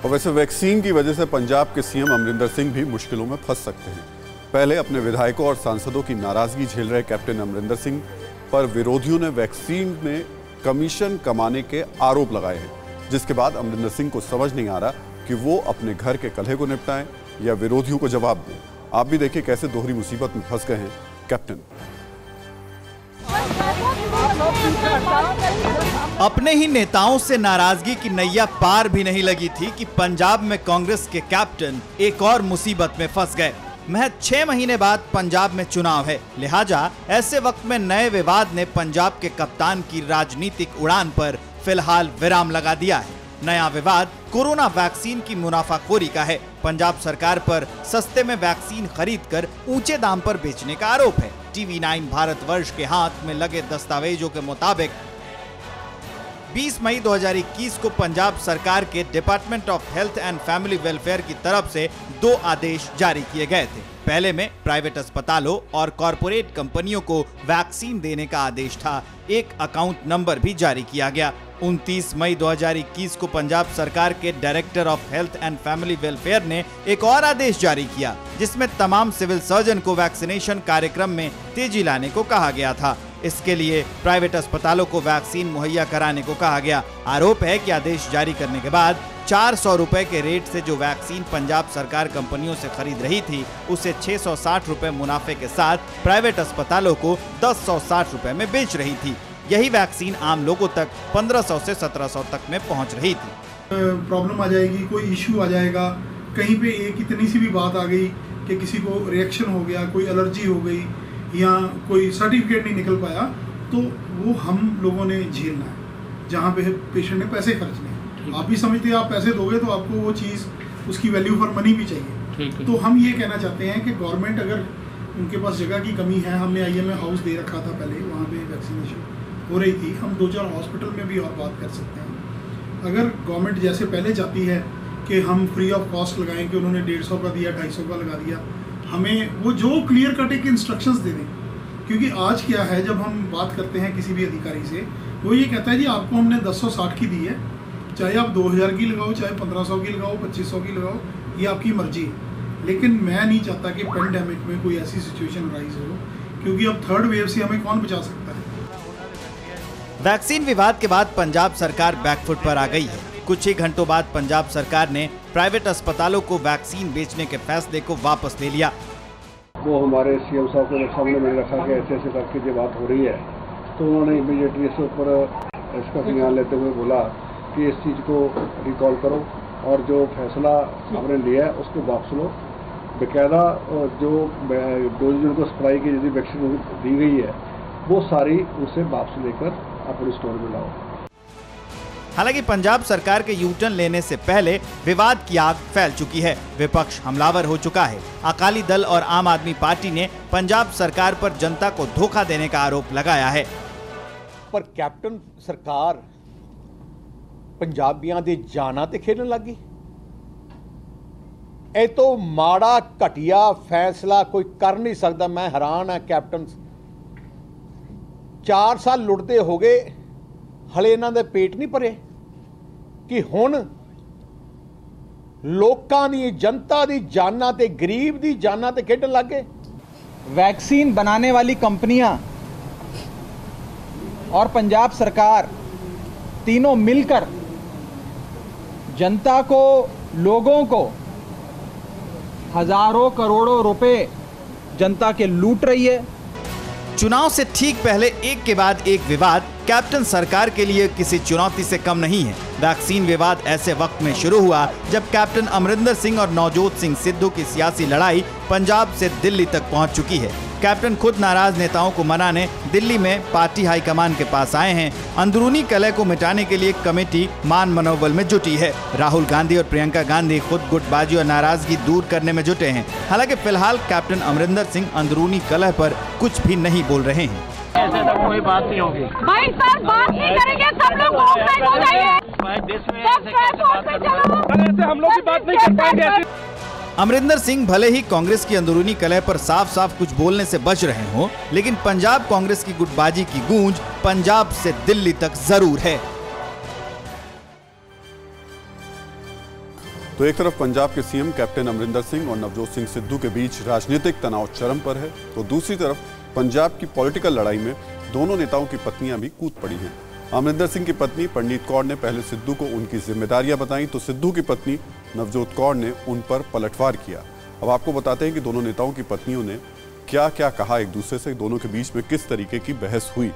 और वैसे वैक्सीन की वजह से पंजाब के सीएम अमरिंदर सिंह भी मुश्किलों में फंस सकते हैं। पहले अपने विधायकों और सांसदों की नाराजगी झेल रहे कैप्टन अमरिंदर सिंह पर विरोधियों ने वैक्सीन में कमीशन कमाने के आरोप लगाए हैं, जिसके बाद अमरिंदर सिंह को समझ नहीं आ रहा कि वो अपने घर के कलह को निपटाएं या विरोधियों को जवाब दें। आप भी देखिए कैसे दोहरी मुसीबत में फंस गए हैं कैप्टन। अपने ही नेताओं से नाराजगी की नैया पार भी नहीं लगी थी कि पंजाब में कांग्रेस के कैप्टन एक और मुसीबत में फंस गए। महज 6 महीने बाद पंजाब में चुनाव है, लिहाजा ऐसे वक्त में नए विवाद ने पंजाब के कप्तान की राजनीतिक उड़ान पर फिलहाल विराम लगा दिया है। नया विवाद कोरोना वैक्सीन की मुनाफाखोरी का है। पंजाब सरकार पर सस्ते में वैक्सीन खरीदकर ऊंचे दाम पर बेचने का आरोप है। TV9 भारतवर्ष के हाथ में लगे दस्तावेजों के मुताबिक 20 मई 2021 को पंजाब सरकार के department of health and family welfare की तरफ से 2 आदेश जारी किए गए थे। पहले में प्राइवेट अस्पतालों और कॉरपोरेट कंपनियों को वैक्सीन देने का आदेश था। एक अकाउंट नंबर भी जारी किया गया। 29 मई 2021 को पंजाब सरकार के director of health and family welfare ने एक और आदेश जारी किया, जिसमें तमाम सिविल सर्जन को वैक्सीनेशन कार्यक्रम में तेजी लाने को कहा गया था। इसके लिए प्राइवेट अस्पतालों को वैक्सीन मुहैया कराने को कहा गया। आरोप है कि आदेश जारी करने के बाद 400 रुपए के रेट से जो वैक्सीन पंजाब सरकार कंपनियों से खरीद रही थी, उसे 660 रुपए मुनाफे के साथ प्राइवेट अस्पतालों को 1060 रुपए में बेच रही थी। यही वैक्सीन आम लोगों तक 1500 से 1700 तक में पहुंच रही थी। प्रॉब्लम आ जाएगी, कोई इश्यू आ जाएगा, कहीं पे एक इतनी सी भी बात आ गई कि किसी को रिएक्शन हो गया, कोई एलर्जी हो गई या कोई सर्टिफिकेट नहीं निकल पाया, तो वो हम लोगों ने झेलना है, जहाँ पे पेशेंट ने पैसे खर्चने हैं। आप भी समझते हैं, आप पैसे दोगे तो आपको वो चीज़, उसकी वैल्यू फॉर मनी भी चाहिए। तो हम ये कहना चाहते हैं कि गवर्नमेंट, अगर उनके पास जगह की कमी है, हमने IMA हाउस दे रखा था पहले, वहाँ पे वैक्सीनेशन हो रही थी, हम 2-4 हॉस्पिटल में भी और बात कर सकते हैं। अगर गवर्नमेंट जैसे पहले चाहती है कि हम फ्री ऑफ कॉस्ट लगाएं, कि उन्होंने 150 का दिया, 250 का लगा दिया, हमें वो जो क्लियर कट एक इंस्ट्रक्शंस दे दें। क्योंकि आज क्या है, जब हम बात करते हैं किसी भी अधिकारी से, वो ये कहता है जी आपको हमने 1060 की दी है, चाहे आप 2000 की लगाओ, चाहे 1500 की लगाओ, 2500 की लगाओ, ये आपकी मर्जी है। लेकिन मैं नहीं चाहता कि पेंडेमिक में कोई ऐसी सिचुएशन राइज हो, क्योंकि अब थर्ड वेव से हमें कौन बचा सकता है। वैक्सीन विवाद के बाद पंजाब सरकार बैकफुट पर आ गई है। कुछ ही घंटों बाद पंजाब सरकार ने प्राइवेट अस्पतालों को वैक्सीन बेचने के फैसले को वापस ले लिया। वो हमारे CM साहब के सामने मैंने रखा कि ऐसे करके जो बात हो रही है, तो उन्होंने इमीडिएटली इसके ऊपर इसका संज्ञान लेते हुए बोला कि इस चीज़ को रिकॉल करो और जो फैसला आपने लिया है उसको वापस लो। बाकायदा जो डोज उनको सप्लाई की यदि वैक्सीन दी गई है, वो सारी उसे वापस लेकर अपने स्टोर में लाओ। हालांकि पंजाब सरकार के U-टर्न लेने से पहले विवाद की आग फैल चुकी है। विपक्ष हमलावर हो चुका है। अकाली दल और आम आदमी पार्टी ने पंजाब सरकार पर जनता को धोखा देने का आरोप लगाया है। पर कैप्टन सरकार पंजाबियों दे जाना ते खेलन लगी। ए तो माड़ा घटिया फैसला कोई कर नहीं सकता। मैं हैरान है कैप्टन, 4 साल लुटते हो गए, हले इन्हां दे पेट नहीं भरे कि हुण लोकां दी, जनता दी जाना ते गरीब दी जाना ते खेडन लग गए। वैक्सीन बनाने वाली कंपनियां और पंजाब सरकार तीनों मिलकर जनता को, लोगों को हजारों करोड़ों रुपए जनता के लूट रही है। चुनाव से ठीक पहले एक के बाद एक विवाद कैप्टन सरकार के लिए किसी चुनौती से कम नहीं है। वैक्सीन विवाद ऐसे वक्त में शुरू हुआ जब कैप्टन अमरिंदर सिंह और नवजोत सिंह सिद्धू की सियासी लड़ाई पंजाब से दिल्ली तक पहुंच चुकी है। कैप्टन खुद नाराज नेताओं को मनाने दिल्ली में पार्टी हाईकमान के पास आए हैं। अंदरूनी कलह को मिटाने के लिए कमेटी मान मनोबल में जुटी है। राहुल गांधी और प्रियंका गांधी खुद गुटबाजी और नाराजगी दूर करने में जुटे हैं। हालांकि फिलहाल कैप्टन अमरिंदर सिंह अंदरूनी कलह पर कुछ भी नहीं बोल रहे हैं। ऐसे तो कोई बात नहीं होगी भाई सर, बात नहीं करेंगे, सब लोग हो जाइए। देश में ऐसे कैसे बात करेंगे? हम लोग की बात नहीं कर पाएंगे। अमरिंदर सिंह भले ही कांग्रेस की अंदरूनी कलह पर साफ साफ कुछ बोलने से बच रहे हों, लेकिन पंजाब कांग्रेस की गुटबाजी की गूंज पंजाब से दिल्ली तक जरूर है। तो एक तरफ पंजाब के सीएम कैप्टन अमरिंदर सिंह और नवजोत सिंह सिद्धू के बीच राजनीतिक तनाव चरम पर है, तो दूसरी तरफ पंजाब की पॉलिटिकल लड़ाई में दोनों नेताओं की पत्नियां भी कूद पड़ी हैं। अमरिंदर सिंह की पत्नी परनीत कौर ने पहले सिद्धू को उनकी जिम्मेदारियां बताई, तो सिद्धू की पत्नी नवजोत कौर ने उन पर पलटवार किया। अब आपको बताते हैं कि दोनों नेताओं की पत्नियों ने क्या क्या कहा एक दूसरे से, दोनों के बीच में किस तरीके की बहस हुई।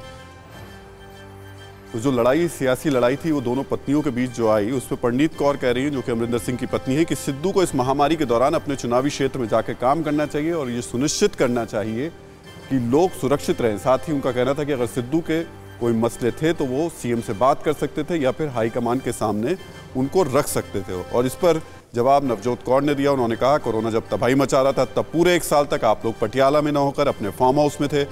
तो जो लड़ाई, सियासी लड़ाई थी, वो दोनों पत्नियों के बीच जो आई, उसमें परनीत कौर कह रही है, जो कि अमरिंदर सिंह की पत्नी है, कि सिद्धू को इस महामारी के दौरान अपने चुनावी क्षेत्र में जाकर काम करना चाहिए और ये सुनिश्चित करना चाहिए कि लोग सुरक्षित रहें। साथ ही उनका कहना था कि अगर सिद्धू के कोई मसले थे तो वो सीएम से बात कर सकते थे या फिर हाईकमान के सामने उनको रख सकते थे। और इस पर जवाब नवजोत कौर ने दिया। उन्होंने कहा, कोरोना जब तबाही मचा रहा था तब पूरे 1 साल तक आप लोग पटियाला में न होकर अपने फार्म हाउस में थे।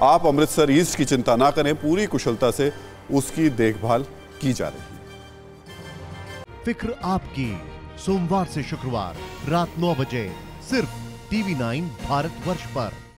आप अमृतसर ईस्ट की चिंता ना करें, पूरी कुशलता से उसकी देखभाल की जा रही है। फिक्र आपकी, सोमवार से शुक्रवार रात 9 बजे सिर्फ TV9 भारतवर्ष पर।